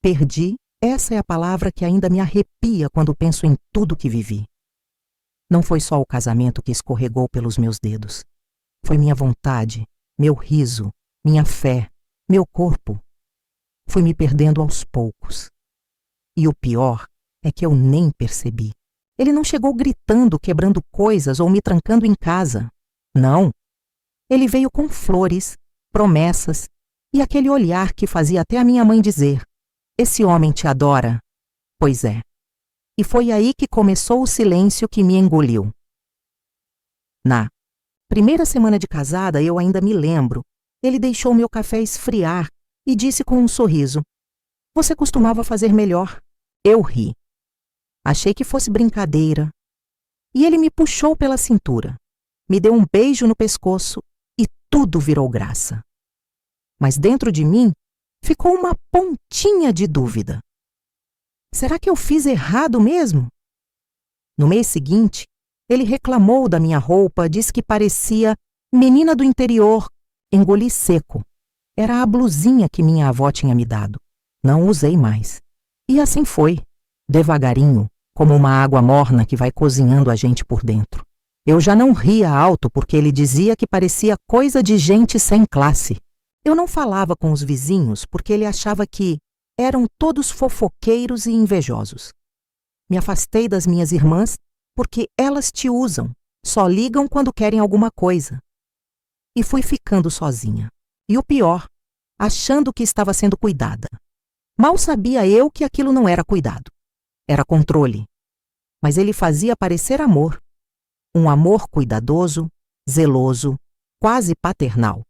Perdi, essa é a palavra que ainda me arrepia quando penso em tudo que vivi. Não foi só o casamento que escorregou pelos meus dedos. Foi minha vontade, meu riso, minha fé, meu corpo. Fui me perdendo aos poucos. E o pior é que eu nem percebi. Ele não chegou gritando, quebrando coisas ou me trancando em casa. Não. Ele veio com flores, promessas e aquele olhar que fazia até a minha mãe dizer: "Esse homem te adora." Pois é. E foi aí que começou o silêncio que me engoliu. Na primeira semana de casada, eu ainda me lembro, ele deixou meu café esfriar e disse com um sorriso: "Você costumava fazer melhor." Eu ri. Achei que fosse brincadeira. E ele me puxou pela cintura, me deu um beijo no pescoço e tudo virou graça. Mas dentro de mim ficou uma pontinha de dúvida. Será que eu fiz errado mesmo? No mês seguinte, ele reclamou da minha roupa, disse que parecia menina do interior. Engoli seco. Era a blusinha que minha avó tinha me dado. Não usei mais. E assim foi, devagarinho, como uma água morna que vai cozinhando a gente por dentro. Eu já não ria alto porque ele dizia que parecia coisa de gente sem classe. Eu não falava com os vizinhos porque ele achava que eram todos fofoqueiros e invejosos. Me afastei das minhas irmãs porque elas te usam, só ligam quando querem alguma coisa. E fui ficando sozinha. E o pior, achando que estava sendo cuidada. Mal sabia eu que aquilo não era cuidado. Era controle. Mas ele fazia parecer amor. Um amor cuidadoso, zeloso, quase paternal.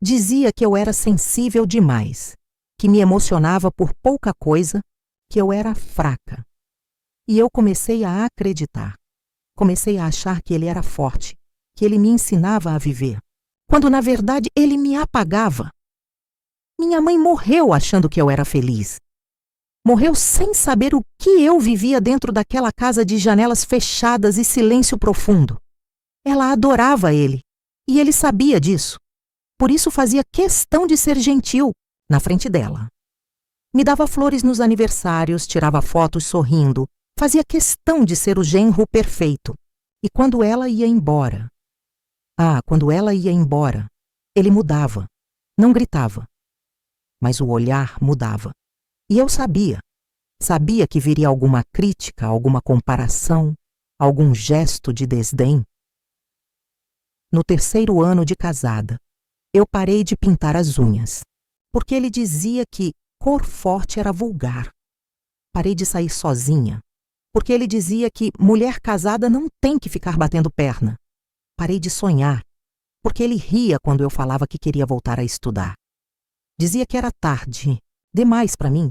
Dizia que eu era sensível demais, que me emocionava por pouca coisa, que eu era fraca. E eu comecei a acreditar. Comecei a achar que ele era forte, que ele me ensinava a viver, quando na verdade ele me apagava. Minha mãe morreu achando que eu era feliz. Morreu sem saber o que eu vivia dentro daquela casa de janelas fechadas e silêncio profundo. Ela adorava ele, e ele sabia disso. Por isso fazia questão de ser gentil na frente dela. Me dava flores nos aniversários, tirava fotos sorrindo, fazia questão de ser o genro perfeito. E quando ela ia embora... quando ela ia embora, ele mudava. Não gritava. Mas o olhar mudava. E eu sabia. Sabia que viria alguma crítica, alguma comparação, algum gesto de desdém. No 3º ano de casada, eu parei de pintar as unhas, porque ele dizia que cor forte era vulgar. Parei de sair sozinha, porque ele dizia que mulher casada não tem que ficar batendo perna. Parei de sonhar, porque ele ria quando eu falava que queria voltar a estudar. Dizia que era tarde, demais para mim,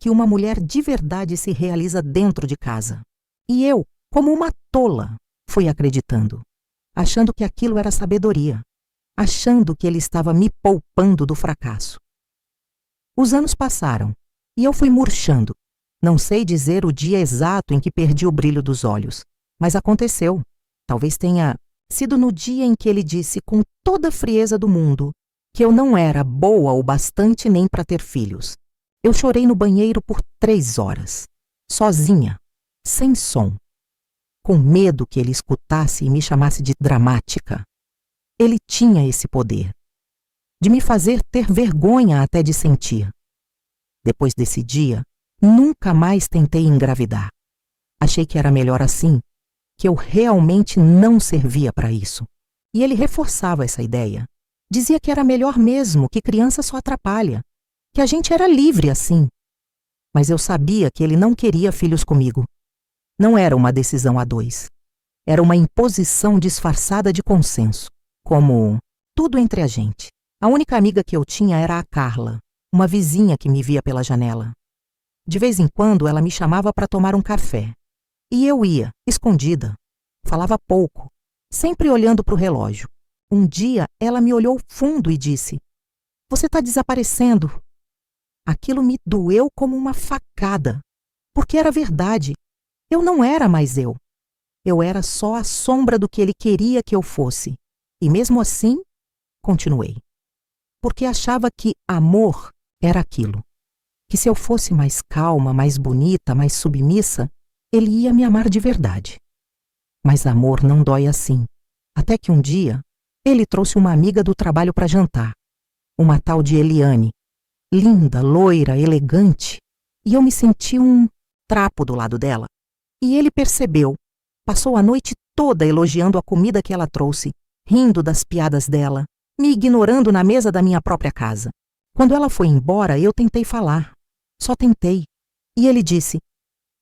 que uma mulher de verdade se realiza dentro de casa. E eu, como uma tola, fui acreditando, achando que aquilo era sabedoria, achando que ele estava me poupando do fracasso. Os anos passaram e eu fui murchando. Não sei dizer o dia exato em que perdi o brilho dos olhos, mas aconteceu. Talvez tenha sido no dia em que ele disse com toda a frieza do mundo que eu não era boa o bastante nem para ter filhos. Eu chorei no banheiro por 3 horas, sozinha, sem som, com medo que ele escutasse e me chamasse de dramática. Ele tinha esse poder, de me fazer ter vergonha até de sentir. Depois desse dia, nunca mais tentei engravidar. Achei que era melhor assim, que eu realmente não servia para isso. E ele reforçava essa ideia. Dizia que era melhor mesmo, que criança só atrapalha, que a gente era livre assim. Mas eu sabia que ele não queria filhos comigo. Não era uma decisão a 2. Era uma imposição disfarçada de consenso, como tudo entre a gente. A única amiga que eu tinha era a Carla, uma vizinha que me via pela janela. De vez em quando ela me chamava para tomar um café. E eu ia, escondida. Falava pouco, sempre olhando para o relógio. Um dia ela me olhou fundo e disse: "Você está desaparecendo." Aquilo me doeu como uma facada, porque era verdade. Eu não era mais eu. Eu era só a sombra do que ele queria que eu fosse. E mesmo assim, continuei. Porque achava que amor era aquilo. que se eu fosse mais calma, mais bonita, mais submissa, ele ia me amar de verdade. Mas amor não dói assim. Até que um dia, ele trouxe uma amiga do trabalho para jantar, uma tal de Eliane, linda, loira, elegante, e eu me senti um trapo do lado dela. E ele percebeu, passou a noite toda elogiando a comida que ela trouxe, rindo das piadas dela, me ignorando na mesa da minha própria casa. Quando ela foi embora, eu tentei falar. Só tentei. E ele disse: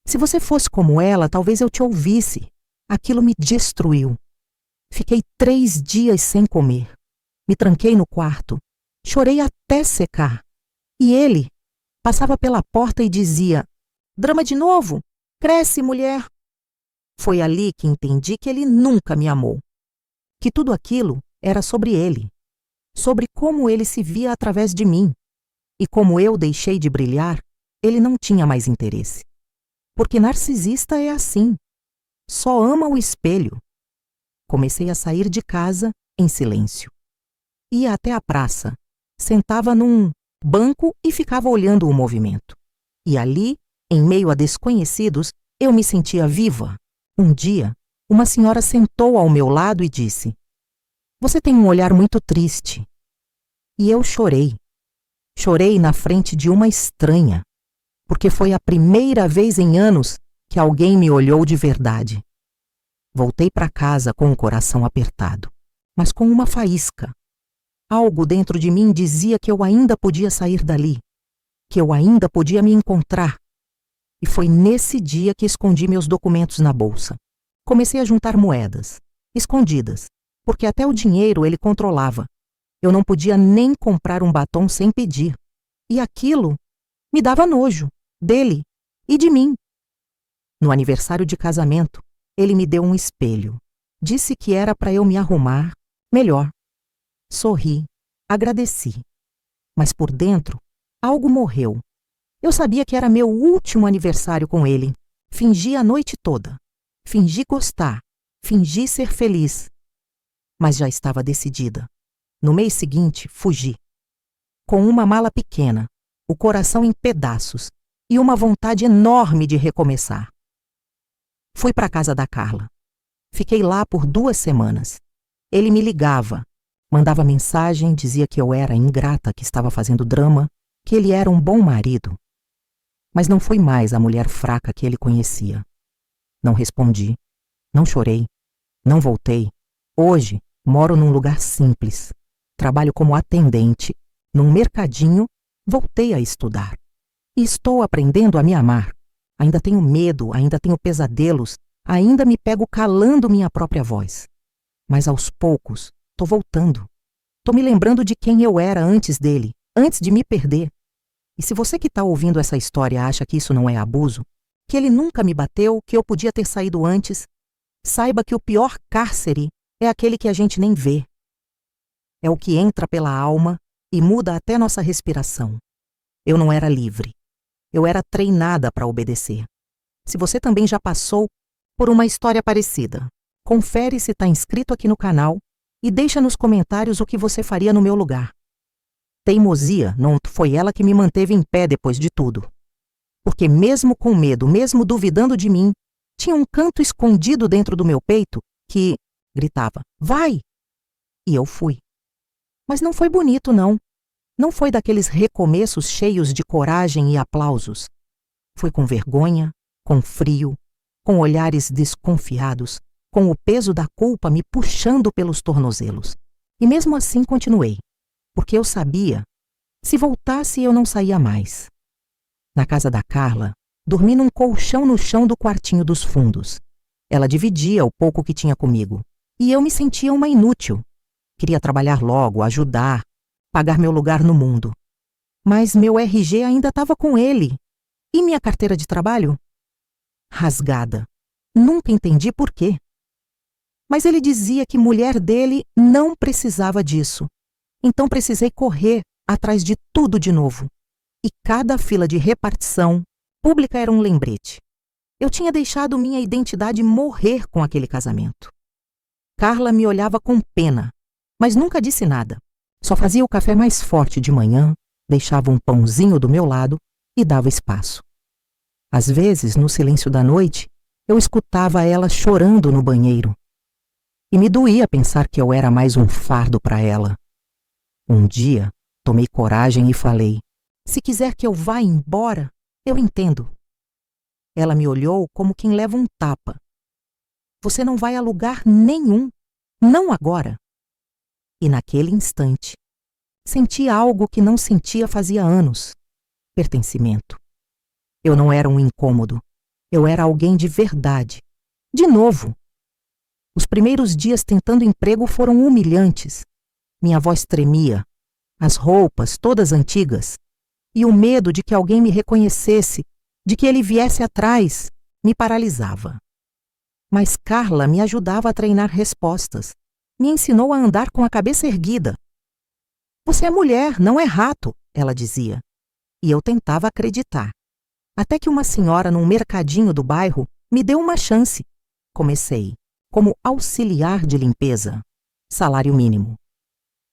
se você fosse como ela, talvez eu te ouvisse. Aquilo me destruiu. Fiquei 3 dias sem comer. Me tranquei no quarto. Chorei até secar. E ele passava pela porta e dizia: drama de novo? Cresce, mulher. Foi ali que entendi que ele nunca me amou. Que tudo aquilo era sobre ele. Sobre como ele se via através de mim. E como eu deixei de brilhar, ele não tinha mais interesse. Porque narcisista é assim. Só ama o espelho. Comecei a sair de casa em silêncio. Ia até a praça, sentava num banco e ficava olhando o movimento. E ali, em meio a desconhecidos, eu me sentia viva. Um dia, uma senhora sentou ao meu lado e disse: você tem um olhar muito triste. E eu chorei. Chorei na frente de uma estranha, porque foi a primeira vez em anos que alguém me olhou de verdade. Voltei para casa com o coração apertado, mas com uma faísca. Algo dentro de mim dizia que eu ainda podia sair dali, que eu ainda podia me encontrar. E foi nesse dia que escondi meus documentos na bolsa. Comecei a juntar moedas, escondidas, porque até o dinheiro ele controlava. Eu não podia nem comprar um batom sem pedir. E aquilo me dava nojo, dele e de mim. No aniversário de casamento, ele me deu um espelho. Disse que era para eu me arrumar melhor. Sorri, agradeci. Mas por dentro, algo morreu. Eu sabia que era meu último aniversário com ele. Fingi a noite toda. Fingi gostar. Fingi ser feliz. Mas já estava decidida. No mês seguinte, fugi. Com uma mala pequena, o coração em pedaços e uma vontade enorme de recomeçar. Fui para a casa da Carla. Fiquei lá por 2 semanas. Ele me ligava, mandava mensagem, dizia que eu era ingrata, que estava fazendo drama, que ele era um bom marido. Mas não fui mais a mulher fraca que ele conhecia. Não respondi, não chorei, não voltei. Hoje, moro num lugar simples. Trabalho como atendente, num mercadinho, voltei a estudar. E estou aprendendo a me amar. Ainda tenho medo, ainda tenho pesadelos, ainda me pego calando minha própria voz. Mas aos poucos, tô voltando. Tô me lembrando de quem eu era antes dele, antes de me perder. E se você que está ouvindo essa história acha que isso não é abuso, que ele nunca me bateu, que eu podia ter saído antes, saiba que o pior cárcere é aquele que a gente nem vê. É o que entra pela alma e muda até nossa respiração. Eu não era livre. Eu era treinada para obedecer. Se você também já passou por uma história parecida, confere se está inscrito aqui no canal e deixa nos comentários o que você faria no meu lugar. Teimosia não foi ela que me manteve em pé depois de tudo. Porque mesmo com medo, mesmo duvidando de mim, tinha um canto escondido dentro do meu peito que gritava: vai! E eu fui. Mas não foi bonito, não. Não foi daqueles recomeços cheios de coragem e aplausos. Foi com vergonha, com frio, com olhares desconfiados, com o peso da culpa me puxando pelos tornozelos. E mesmo assim continuei, porque eu sabia, se voltasse eu não saía mais. Na casa da Carla, dormi num colchão no chão do quartinho dos fundos. Ela dividia o pouco que tinha comigo, e eu me sentia uma inútil. Queria trabalhar logo, ajudar, pagar meu lugar no mundo. Mas meu RG ainda estava com ele. E minha carteira de trabalho? Rasgada. Nunca entendi por quê. Mas ele dizia que mulher dele não precisava disso. Então precisei correr atrás de tudo de novo. E cada fila de repartição pública era um lembrete. Eu tinha deixado minha identidade morrer com aquele casamento. Carla me olhava com pena, mas nunca disse nada. Só fazia o café mais forte de manhã, deixava um pãozinho do meu lado e dava espaço. Às vezes, no silêncio da noite, eu escutava ela chorando no banheiro. E me doía pensar que eu era mais um fardo para ela. Um dia, tomei coragem e falei: se quiser que eu vá embora, eu entendo. Ela me olhou como quem leva um tapa. Você não vai a lugar nenhum, não agora. E naquele instante, senti algo que não sentia fazia anos: pertencimento. Eu não era um incômodo, eu era alguém de verdade. De novo. Os primeiros dias tentando emprego foram humilhantes. Minha voz tremia, as roupas todas antigas, e o medo de que alguém me reconhecesse, de que ele viesse atrás, me paralisava. Mas Carla me ajudava a treinar respostas, me ensinou a andar com a cabeça erguida. Você é mulher, não é rato, ela dizia, e eu tentava acreditar. Até que uma senhora num mercadinho do bairro me deu uma chance. Comecei como auxiliar de limpeza, salário mínimo.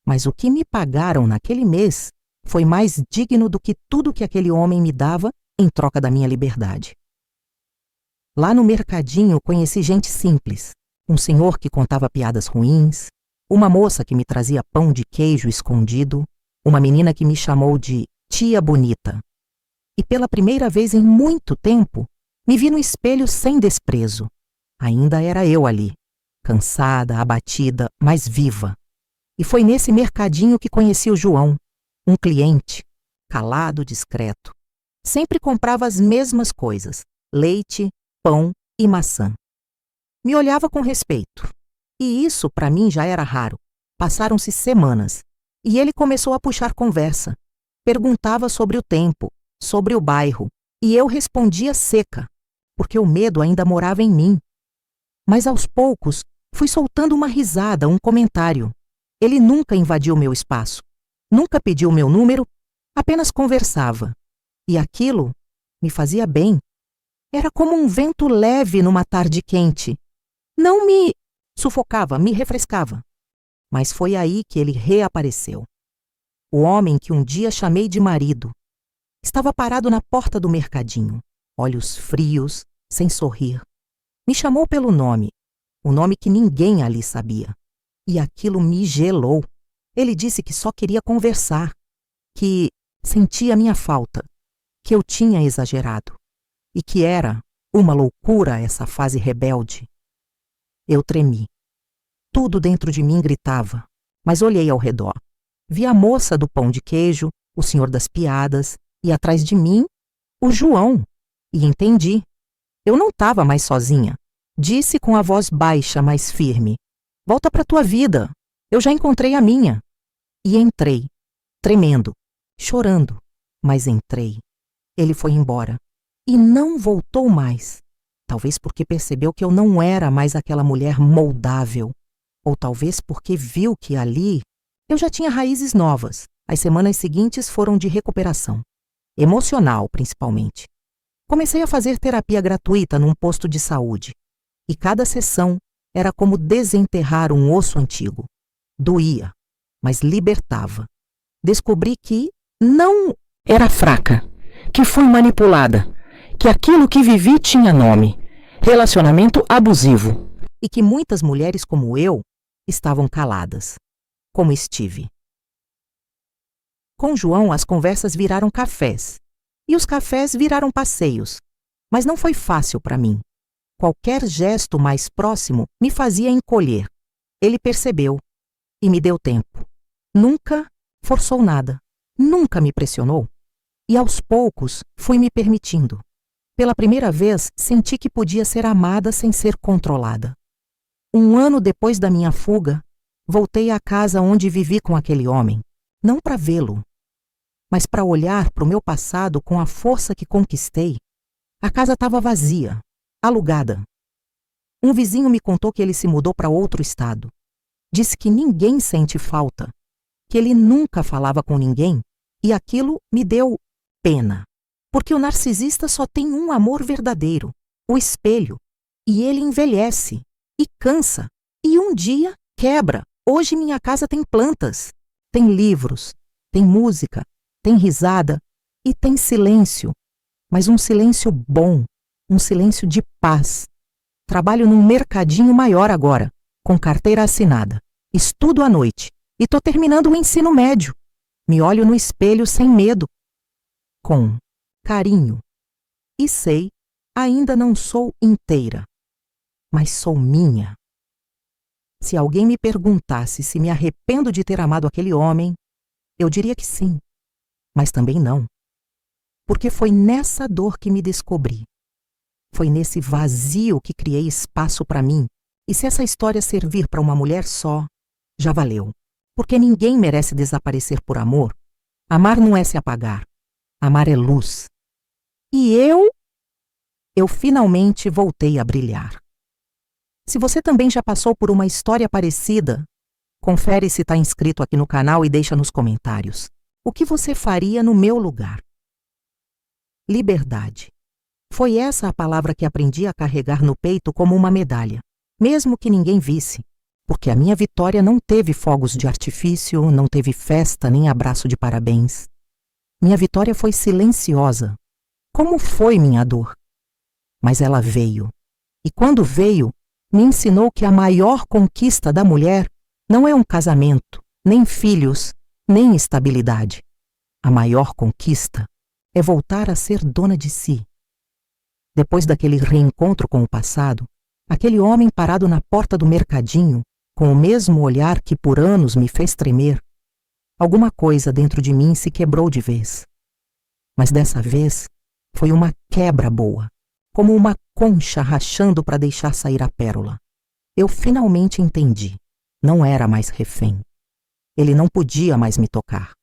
Mas o que me pagaram naquele mês foi mais digno do que tudo que aquele homem me dava em troca da minha liberdade. Lá no mercadinho conheci gente simples, um senhor que contava piadas ruins, uma moça que me trazia pão de queijo escondido, uma menina que me chamou de tia bonita. E pela primeira vez em muito tempo, me vi no espelho sem desprezo. Ainda era eu ali, cansada, abatida, mas viva. E foi nesse mercadinho que conheci o João, um cliente, calado, discreto. Sempre comprava as mesmas coisas: leite, pão e maçã. Me olhava com respeito. E isso para mim já era raro. Passaram-se semanas, e ele começou a puxar conversa. Perguntava sobre o tempo, sobre o bairro, e eu respondia seca, porque o medo ainda morava em mim. Mas aos poucos, fui soltando uma risada, um comentário. Ele nunca invadiu meu espaço, nunca pediu meu número, apenas conversava. E aquilo me fazia bem. Era como um vento leve numa tarde quente. Não me sufocava, me refrescava. Mas foi aí que ele reapareceu. O homem que um dia chamei de marido. Estava parado na porta do mercadinho, olhos frios, sem sorrir. Me chamou pelo nome, o nome que ninguém ali sabia. E aquilo me gelou. Ele disse que só queria conversar, que sentia minha falta, que eu tinha exagerado e que era uma loucura essa fase rebelde. Eu tremi. Tudo dentro de mim gritava, mas olhei ao redor. Vi a moça do pão de queijo, o senhor das piadas e atrás de mim, o João. E entendi. Eu não estava mais sozinha. Disse com a voz baixa, mas firme: volta para tua vida. Eu já encontrei a minha. E entrei, tremendo, chorando, mas entrei. Ele foi embora e não voltou mais. Talvez porque percebeu que eu não era mais aquela mulher moldável. Ou talvez porque viu que ali eu já tinha raízes novas. As semanas seguintes foram de recuperação. Emocional, principalmente. Comecei a fazer terapia gratuita num posto de saúde. E cada sessão era como desenterrar um osso antigo. Doía, mas libertava. Descobri que não era fraca, que fui manipulada, que aquilo que vivi tinha nome: relacionamento abusivo. E que muitas mulheres como eu estavam caladas, como estive. Com João, as conversas viraram cafés. E os cafés viraram passeios. Mas não foi fácil para mim. Qualquer gesto mais próximo me fazia encolher. Ele percebeu e me deu tempo. Nunca forçou nada. Nunca me pressionou. E aos poucos fui me permitindo. Pela primeira vez, senti que podia ser amada sem ser controlada. 1 ano depois da minha fuga, voltei à casa onde vivi com aquele homem. Não para vê-lo, mas para olhar para o meu passado com a força que conquistei. A casa estava vazia, alugada. Um vizinho me contou que ele se mudou para outro estado. Disse que ninguém sente falta, que ele nunca falava com ninguém, e aquilo me deu pena. Porque o narcisista só tem um amor verdadeiro, o espelho, e ele envelhece, e cansa, e um dia quebra. Hoje minha casa tem plantas, tem livros, tem música, tem risada, E tem silêncio, mas um silêncio bom, um silêncio de paz. Trabalho num mercadinho maior agora, com carteira assinada. Estudo à noite e tô terminando o ensino médio. Me olho no espelho sem medo, com carinho. E sei, ainda não sou inteira, mas sou minha. Se alguém me perguntasse se me arrependo de ter amado aquele homem, eu diria que sim, mas também não. Porque foi nessa dor que me descobri. Foi nesse vazio que criei espaço para mim. E se essa história servir para uma mulher só, já valeu. Porque ninguém merece desaparecer por amor. Amar não é se apagar. Amar é luz. E eu finalmente voltei a brilhar. Se você também já passou por uma história parecida, confere se está inscrito aqui no canal e deixa nos comentários. O que você faria no meu lugar? Liberdade. Foi essa a palavra que aprendi a carregar no peito como uma medalha, mesmo que ninguém visse, porque a minha vitória não teve fogos de artifício, não teve festa nem abraço de parabéns. Minha vitória foi silenciosa, como foi minha dor. Mas ela veio, e quando veio, me ensinou que a maior conquista da mulher não é um casamento, nem filhos, nem estabilidade. A maior conquista é voltar a ser dona de si. Depois daquele reencontro com o passado, aquele homem parado na porta do mercadinho, com o mesmo olhar que por anos me fez tremer, alguma coisa dentro de mim se quebrou de vez. Mas dessa vez foi uma quebra boa, como uma concha rachando para deixar sair a pérola. Eu finalmente entendi. Não era mais refém. Ele não podia mais me tocar,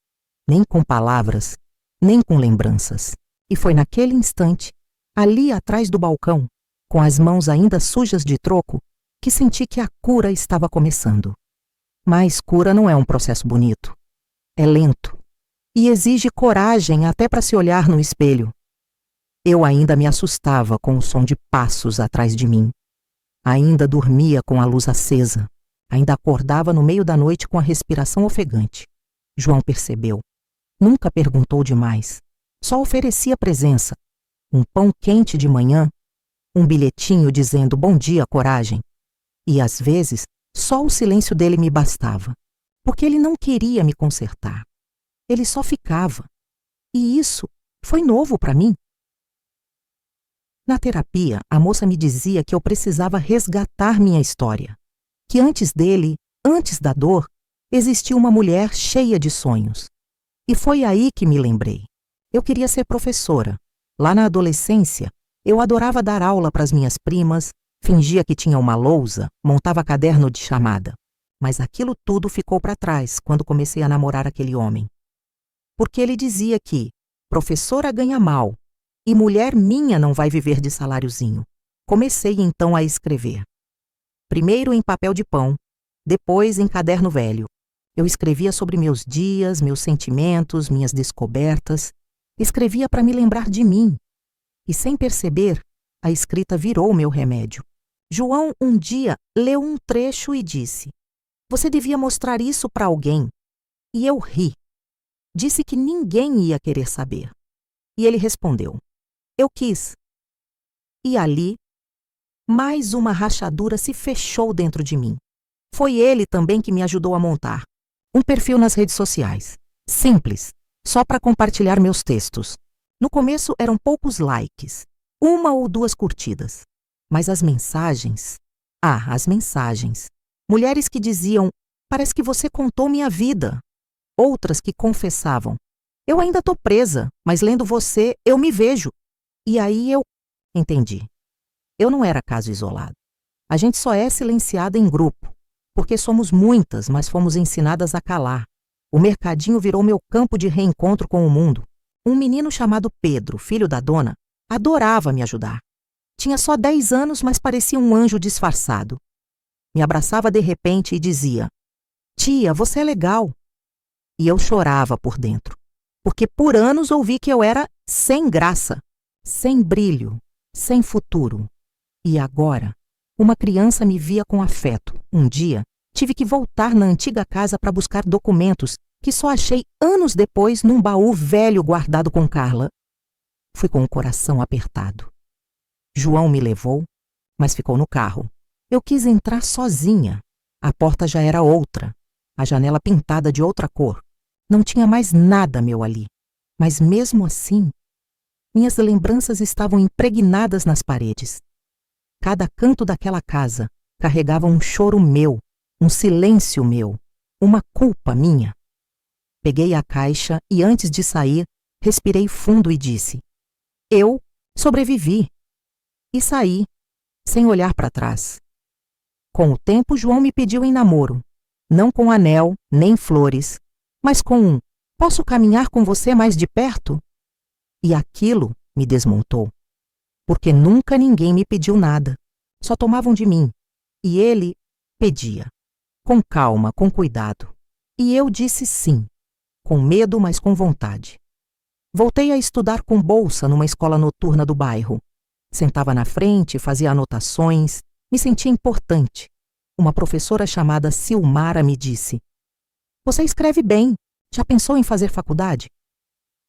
nem com palavras, nem com lembranças. E foi naquele instante, ali atrás do balcão, com as mãos ainda sujas de troco, que senti que a cura estava começando. Mas cura não é um processo bonito. É lento. E exige coragem até para se olhar no espelho. Eu ainda me assustava com o som de passos atrás de mim. Ainda dormia com a luz acesa. Ainda acordava no meio da noite com a respiração ofegante. João percebeu. Nunca perguntou demais. Só oferecia presença. Um pão quente de manhã, um bilhetinho dizendo bom dia, coragem. E às vezes, só o silêncio dele me bastava. Porque ele não queria me consertar. Ele só ficava. E isso foi novo para mim. Na terapia, a moça me dizia que eu precisava resgatar minha história. Que antes dele, antes da dor, existia uma mulher cheia de sonhos. E foi aí que me lembrei. Eu queria ser professora. Lá na adolescência, eu adorava dar aula para as minhas primas, fingia que tinha uma lousa, montava caderno de chamada. Mas aquilo tudo ficou para trás quando comecei a namorar aquele homem. Porque ele dizia que professora ganha mal, e mulher minha não vai viver de saláriozinho. Comecei então a escrever. Primeiro em papel de pão, depois em caderno velho. Eu escrevia sobre meus dias, meus sentimentos, minhas descobertas. Escrevia para me lembrar de mim. E sem perceber, a escrita virou meu remédio. João um dia leu um trecho e disse: "Você devia mostrar isso para alguém." E eu ri. Disse que ninguém ia querer saber. E ele respondeu: "Eu quis." E ali, mais uma rachadura se fechou dentro de mim. Foi ele também que me ajudou a montar um perfil nas redes sociais. Simples, só para compartilhar meus textos. No começo eram poucos likes, 1 ou 2 curtidas. Mas as mensagens... as mensagens. Mulheres que diziam: "Parece que você contou minha vida." Outras que confessavam: "Eu ainda tô presa, mas lendo você, eu me vejo." E aí eu entendi. Eu não era caso isolado. A gente só é silenciada em grupo, porque somos muitas, mas fomos ensinadas a calar. O mercadinho virou meu campo de reencontro com o mundo. Um menino chamado Pedro, filho da dona, adorava me ajudar. Tinha só 10 anos, mas parecia um anjo disfarçado. Me abraçava de repente e dizia: "Tia, você é legal." E eu chorava por dentro, porque por anos ouvi que eu era sem graça, sem brilho, sem futuro. E agora, uma criança me via com afeto. Um dia, tive que voltar na antiga casa para buscar documentos que só achei anos depois num baú velho guardado com Carla. Fui com o coração apertado. João me levou, mas ficou no carro. Eu quis entrar sozinha. A porta já era outra, a janela pintada de outra cor. Não tinha mais nada meu ali. Mas mesmo assim, minhas lembranças estavam impregnadas nas paredes. Cada canto daquela casa carregava um choro meu, um silêncio meu, uma culpa minha. Peguei a caixa e, antes de sair, respirei fundo e disse: eu sobrevivi. E saí, sem olhar para trás. Com o tempo, João me pediu em namoro, não com anel, nem flores, mas com um: posso caminhar com você mais de perto? E aquilo me desmontou, porque nunca ninguém me pediu nada, só tomavam de mim. E ele pedia, com calma, com cuidado. E eu disse sim, com medo, mas com vontade. Voltei a estudar com bolsa numa escola noturna do bairro. Sentava na frente, fazia anotações, me sentia importante. Uma professora chamada Silmara me disse: você escreve bem, já pensou em fazer faculdade?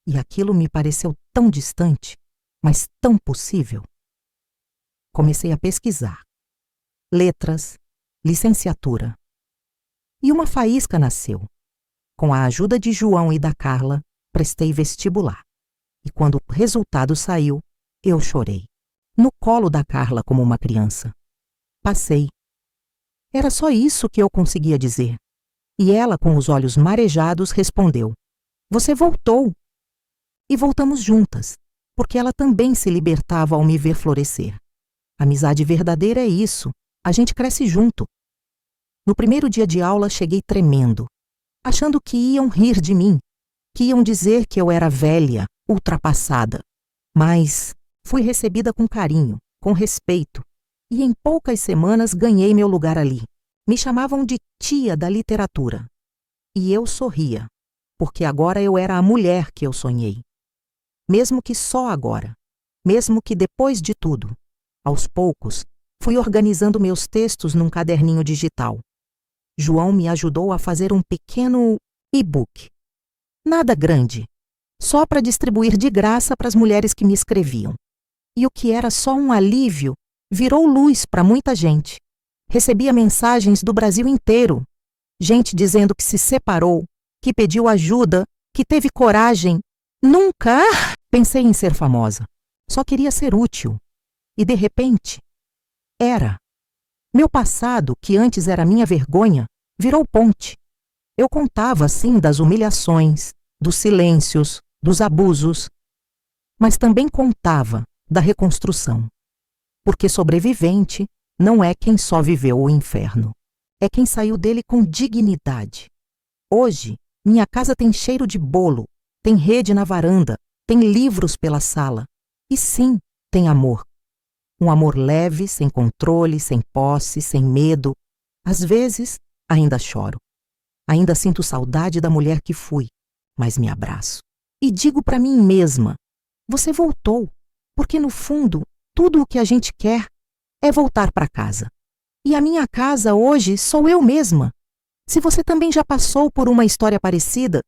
E aquilo me pareceu tão distante, mas tão possível. Comecei a pesquisar. Letras, licenciatura. E uma faísca nasceu. Com a ajuda de João e da Carla, prestei vestibular. E quando o resultado saiu, eu chorei. No colo da Carla como uma criança. Passei. Era só isso que eu conseguia dizer. E ela, com os olhos marejados, respondeu: você voltou. E voltamos juntas, porque ela também se libertava ao me ver florescer. Amizade verdadeira é isso, a gente cresce junto. No primeiro dia de aula cheguei tremendo, achando que iam rir de mim, que iam dizer que eu era velha, ultrapassada. Mas fui recebida com carinho, com respeito, e em poucas semanas ganhei meu lugar ali. Me chamavam de tia da literatura. E eu sorria, porque agora eu era a mulher que eu sonhei. Mesmo que só agora, mesmo que depois de tudo, aos poucos, fui organizando meus textos num caderninho digital. João me ajudou a fazer um pequeno e-book. Nada grande, só para distribuir de graça para as mulheres que me escreviam. E o que era só um alívio virou luz para muita gente. Recebia mensagens do Brasil inteiro. Gente dizendo que se separou, que pediu ajuda, que teve coragem. Nunca pensei em ser famosa. Só queria ser útil. E de repente, era. Meu passado, que antes era minha vergonha, virou ponte. Eu contava, sim, das humilhações, dos silêncios, dos abusos. Mas também contava da reconstrução. Porque sobrevivente não é quem só viveu o inferno. É quem saiu dele com dignidade. Hoje, minha casa tem cheiro de bolo, tem rede na varanda, tem livros pela sala. E sim, tem amor. Um amor leve, sem controle, sem posse, sem medo. Às vezes, ainda choro. Ainda sinto saudade da mulher que fui, mas me abraço. E digo para mim mesma: você voltou, porque no fundo, tudo o que a gente quer é voltar para casa. E a minha casa hoje sou eu mesma. Se você também já passou por uma história parecida,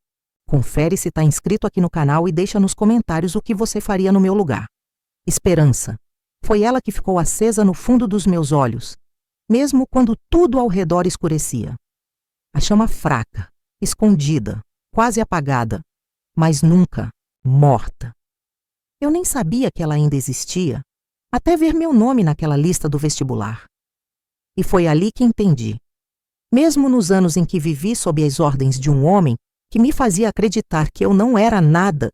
confere se está inscrito aqui no canal e deixa nos comentários o que você faria no meu lugar. Esperança. Foi ela que ficou acesa no fundo dos meus olhos, mesmo quando tudo ao redor escurecia. A chama fraca, escondida, quase apagada, mas nunca morta. Eu nem sabia que ela ainda existia, até ver meu nome naquela lista do vestibular. E foi ali que entendi. Mesmo nos anos em que vivi sob as ordens de um homem que me fazia acreditar que eu não era nada,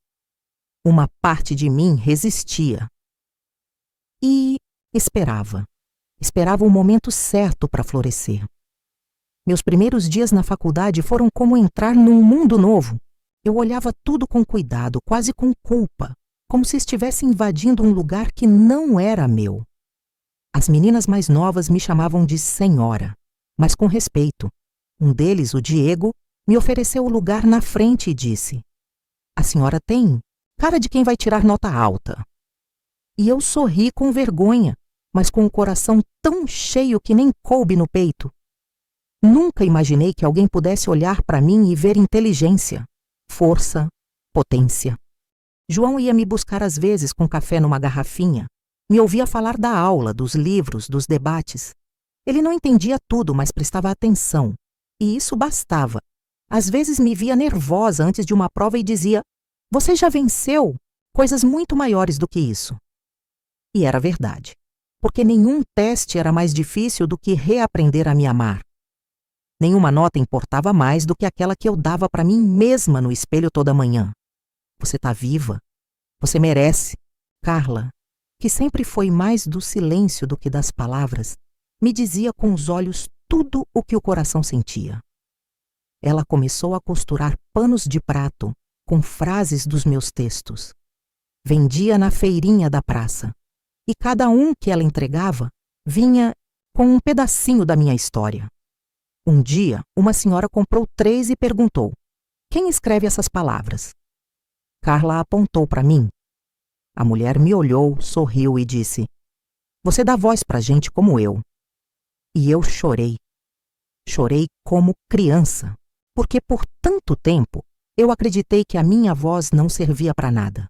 uma parte de mim resistia. E esperava. Esperava o momento certo para florescer. Meus primeiros dias na faculdade foram como entrar num mundo novo. Eu olhava tudo com cuidado, quase com culpa, como se estivesse invadindo um lugar que não era meu. As meninas mais novas me chamavam de senhora, mas com respeito. Um deles, o Diego, me ofereceu o lugar na frente e disse: a senhora tem cara de quem vai tirar nota alta. E eu sorri com vergonha, mas com o coração tão cheio que nem coube no peito. Nunca imaginei que alguém pudesse olhar para mim e ver inteligência, força, potência. João ia me buscar às vezes com café numa garrafinha, me ouvia falar da aula, dos livros, dos debates. Ele não entendia tudo, mas prestava atenção, e isso bastava. Às vezes me via nervosa antes de uma prova e dizia: "Você já venceu coisas muito maiores do que isso." E era verdade, porque nenhum teste era mais difícil do que reaprender a me amar. Nenhuma nota importava mais do que aquela que eu dava para mim mesma no espelho toda manhã. Você está viva. Você merece. Carla, que sempre foi mais do silêncio do que das palavras, me dizia com os olhos tudo o que o coração sentia. Ela começou a costurar panos de prato com frases dos meus textos. Vendia na feirinha da praça, e cada um que ela entregava vinha com um pedacinho da minha história. Um dia, uma senhora comprou 3 e perguntou: "Quem escreve essas palavras?" Carla apontou para mim. A mulher me olhou, sorriu e disse: "Você dá voz para gente como eu." E eu chorei. Chorei como criança, porque por tanto tempo eu acreditei que a minha voz não servia para nada.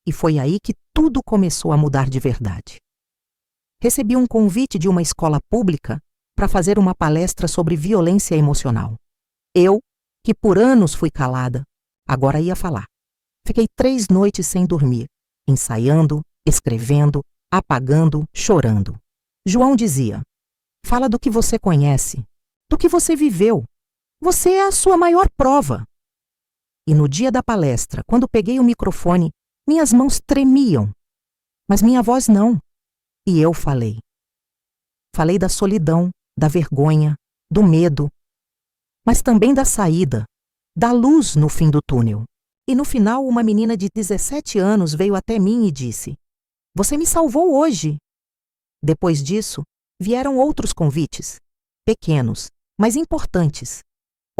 E foi aí que tudo começou a mudar de verdade. Recebi um convite de uma escola pública para fazer uma palestra sobre violência emocional. Eu, que por anos fui calada, agora ia falar. Fiquei 3 noites sem dormir, ensaiando, escrevendo, apagando, chorando. João dizia: "Fala do que você conhece, do que você viveu. Você é a sua maior prova." E no dia da palestra, quando peguei o microfone, minhas mãos tremiam, mas minha voz não. E eu falei. Falei da solidão, da vergonha, do medo, mas também da saída, da luz no fim do túnel. E no final, uma menina de 17 anos veio até mim e disse: "Você me salvou hoje." Depois disso, vieram outros convites, pequenos, mas importantes.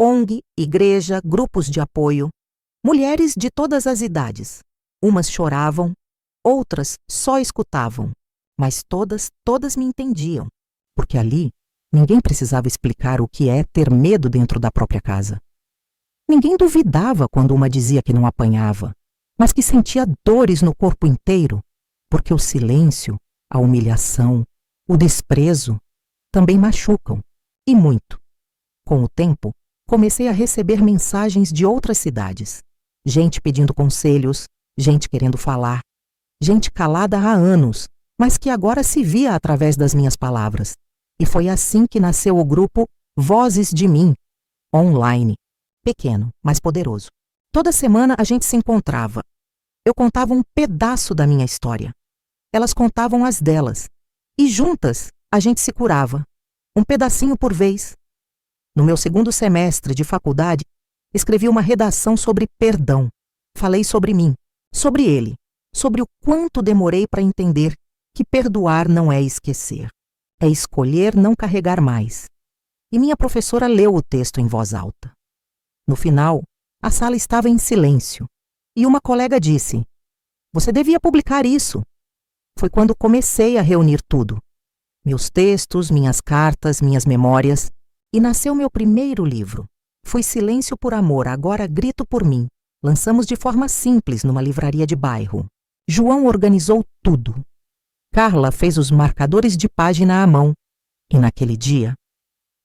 ONG, igreja, grupos de apoio, mulheres de todas as idades. Umas choravam, outras só escutavam, mas todas me entendiam, porque ali ninguém precisava explicar o que é ter medo dentro da própria casa. Ninguém duvidava quando uma dizia que não apanhava, mas que sentia dores no corpo inteiro, porque o silêncio, a humilhação, o desprezo também machucam, e muito. Com o tempo, comecei a receber mensagens de outras cidades. Gente pedindo conselhos, gente querendo falar, gente calada há anos, mas que agora se via através das minhas palavras. E foi assim que nasceu o grupo Vozes de Mim, online, pequeno, mas poderoso. Toda semana a gente se encontrava. Eu contava um pedaço da minha história. Elas contavam as delas. E juntas a gente se curava, um pedacinho por vez. No meu 2º semestre de faculdade, escrevi uma redação sobre perdão. Falei sobre mim, sobre ele, sobre o quanto demorei para entender que perdoar não é esquecer. É escolher não carregar mais. E minha professora leu o texto em voz alta. No final, a sala estava em silêncio. E uma colega disse: "Você devia publicar isso." Foi quando comecei a reunir tudo. Meus textos, minhas cartas, minhas memórias. E nasceu meu primeiro livro. Foi Silêncio por Amor, Agora Grito por Mim. Lançamos de forma simples numa livraria de bairro. João organizou tudo. Carla fez os marcadores de página à mão. E naquele dia,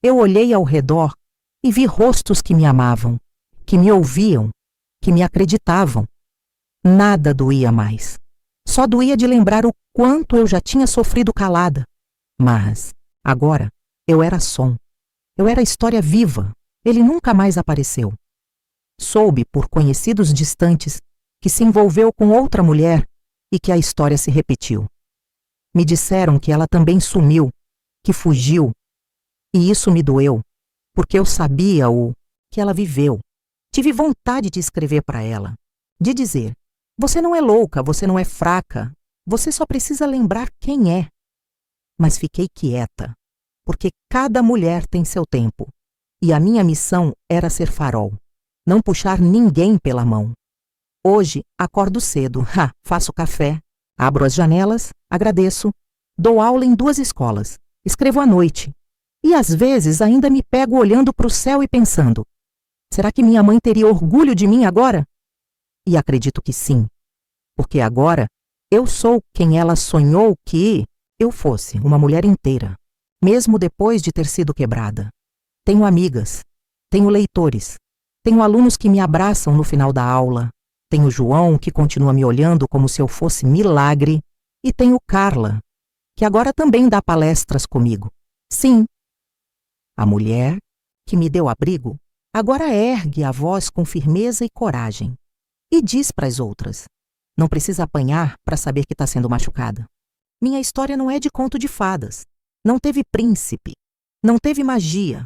eu olhei ao redor e vi rostos que me amavam, que me ouviam, que me acreditavam. Nada doía mais. Só doía de lembrar o quanto eu já tinha sofrido calada. Mas, agora, eu era som. Eu era história viva. Ele nunca mais apareceu. Soube, por conhecidos distantes, que se envolveu com outra mulher e que a história se repetiu. Me disseram que ela também sumiu, que fugiu. E isso me doeu, porque eu sabia o que ela viveu. Tive vontade de escrever para ela, de dizer: "Você não é louca, você não é fraca, você só precisa lembrar quem é." Mas fiquei quieta, porque cada mulher tem seu tempo. E a minha missão era ser farol, não puxar ninguém pela mão. Hoje, acordo cedo, faço café, abro as janelas, agradeço, dou aula em 2 escolas, escrevo à noite. E às vezes ainda me pego olhando para o céu e pensando: será que minha mãe teria orgulho de mim agora? E acredito que sim, porque agora eu sou quem ela sonhou que eu fosse, uma mulher inteira, mesmo depois de ter sido quebrada. Tenho amigas, tenho leitores, tenho alunos que me abraçam no final da aula, tenho João, que continua me olhando como se eu fosse milagre, e tenho Carla, que agora também dá palestras comigo. Sim, a mulher que me deu abrigo agora ergue a voz com firmeza e coragem e diz para as outras: não precisa apanhar para saber que está sendo machucada. Minha história não é de conto de fadas. Não teve príncipe, não teve magia,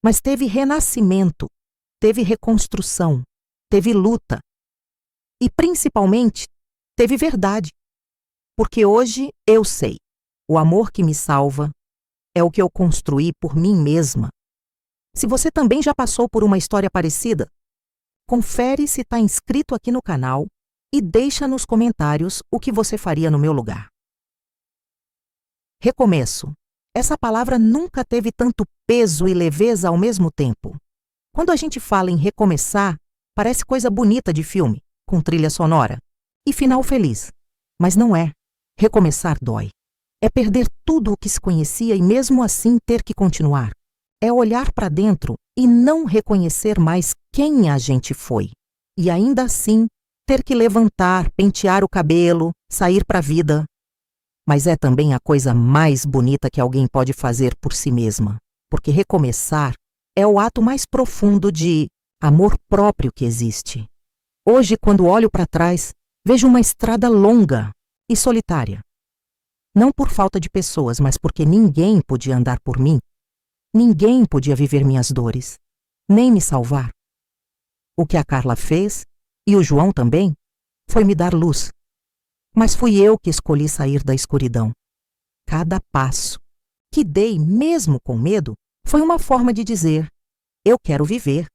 mas teve renascimento, teve reconstrução, teve luta e, principalmente, teve verdade. Porque hoje eu sei, o amor que me salva é o que eu construí por mim mesma. Se você também já passou por uma história parecida, confere se está inscrito aqui no canal e deixa nos comentários o que você faria no meu lugar. Recomeço. Essa palavra nunca teve tanto peso e leveza ao mesmo tempo. Quando a gente fala em recomeçar, parece coisa bonita de filme, com trilha sonora e final feliz. Mas não é. Recomeçar dói. É perder tudo o que se conhecia e mesmo assim ter que continuar. É olhar para dentro e não reconhecer mais quem a gente foi. E ainda assim, ter que levantar, pentear o cabelo, sair para a vida. Mas é também a coisa mais bonita que alguém pode fazer por si mesma. Porque recomeçar é o ato mais profundo de amor próprio que existe. Hoje, quando olho para trás, vejo uma estrada longa e solitária. Não por falta de pessoas, mas porque ninguém podia andar por mim. Ninguém podia viver minhas dores, nem me salvar. O que a Carla fez, e o João também, foi me dar luz. Mas fui eu que escolhi sair da escuridão. Cada passo que dei, mesmo com medo, foi uma forma de dizer: eu quero viver.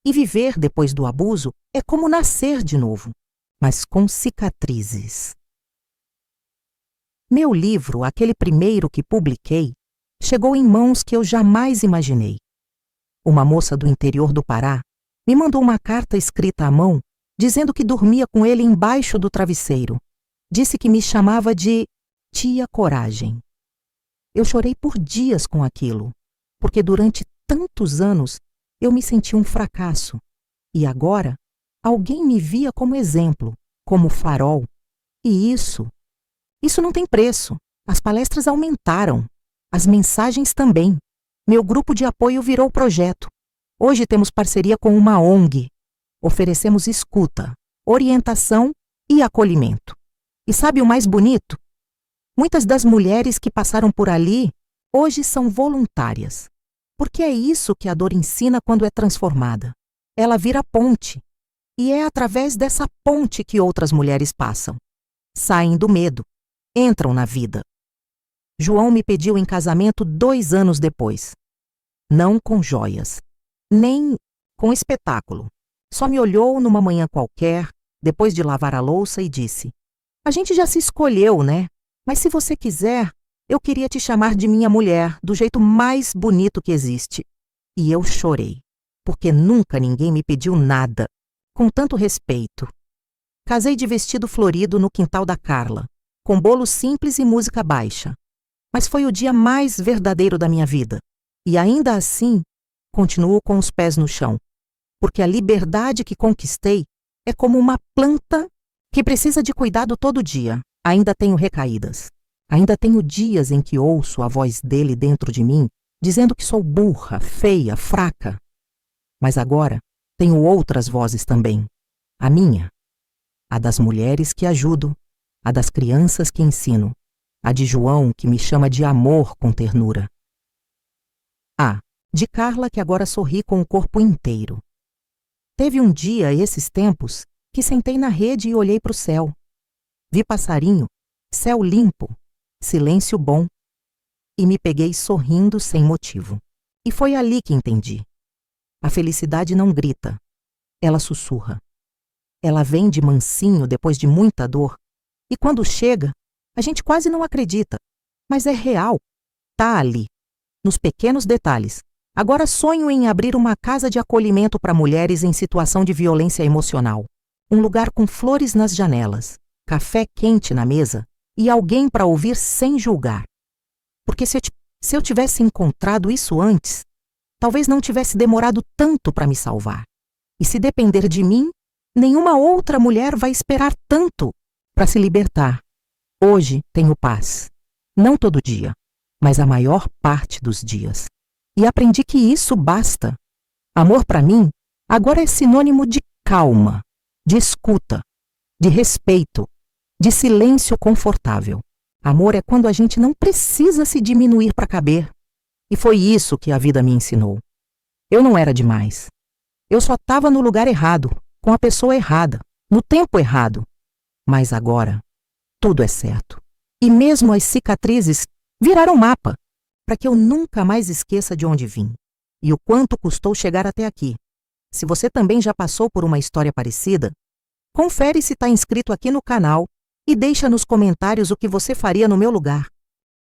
E viver depois do abuso é como nascer de novo, mas com cicatrizes. Meu livro, aquele primeiro que publiquei, chegou em mãos que eu jamais imaginei. Uma moça do interior do Pará me mandou uma carta escrita à mão, dizendo que dormia com ele embaixo do travesseiro. Disse que me chamava de Tia Coragem. Eu chorei por dias com aquilo, porque durante tantos anos eu me senti um fracasso. E agora, alguém me via como exemplo, como farol. E isso não tem preço. As palestras aumentaram. As mensagens também. Meu grupo de apoio virou projeto. Hoje temos parceria com uma ONG. Oferecemos escuta, orientação e acolhimento. E sabe o mais bonito? Muitas das mulheres que passaram por ali hoje são voluntárias. Porque é isso que a dor ensina quando é transformada. Ela vira ponte. E é através dessa ponte que outras mulheres passam. Saem do medo. Entram na vida. João me pediu em casamento 2 anos depois. Não com joias, nem com espetáculo. Só me olhou numa manhã qualquer, depois de lavar a louça, e disse: a gente já se escolheu, né? Mas se você quiser, eu queria te chamar de minha mulher, do jeito mais bonito que existe. E eu chorei, porque nunca ninguém me pediu nada, com tanto respeito. Casei de vestido florido no quintal da Carla, com bolo simples e música baixa. Mas foi o dia mais verdadeiro da minha vida. E ainda assim, continuo com os pés no chão. Porque a liberdade que conquistei é como uma planta que precisa de cuidado todo dia. Ainda tenho recaídas. Ainda tenho dias em que ouço a voz dele dentro de mim, dizendo que sou burra, feia, fraca. Mas agora tenho outras vozes também. A minha. A das mulheres que ajudo. A das crianças que ensino. A de João, que me chama de amor com ternura. A de Carla, que agora sorri com o corpo inteiro. Teve um dia, esses tempos, que sentei na rede e olhei para o céu. Vi passarinho, céu limpo, silêncio bom. E me peguei sorrindo sem motivo. E foi ali que entendi. A felicidade não grita, ela sussurra. Ela vem de mansinho depois de muita dor. E quando chega, a gente quase não acredita, mas é real, tá ali. nos pequenos detalhes. Agora sonho em abrir uma casa de acolhimento para mulheres em situação de violência emocional. Um lugar com flores nas janelas, café quente na mesa e alguém para ouvir sem julgar. Porque se eu tivesse encontrado isso antes, talvez não tivesse demorado tanto para me salvar. E se depender de mim, nenhuma outra mulher vai esperar tanto para se libertar. Hoje tenho paz. Não todo dia, mas a maior parte dos dias. E aprendi que isso basta. Amor para mim agora é sinônimo de calma, de escuta, de respeito, de silêncio confortável. Amor é quando a gente não precisa se diminuir para caber. E foi isso que a vida me ensinou. Eu não era demais. Eu só estava no lugar errado, com a pessoa errada, no tempo errado. Mas agora, tudo é certo. E mesmo as cicatrizes viraram mapa, para que eu nunca mais esqueça de onde vim e o quanto custou chegar até aqui. Se você também já passou por uma história parecida, confere se está inscrito aqui no canal e deixa nos comentários o que você faria no meu lugar.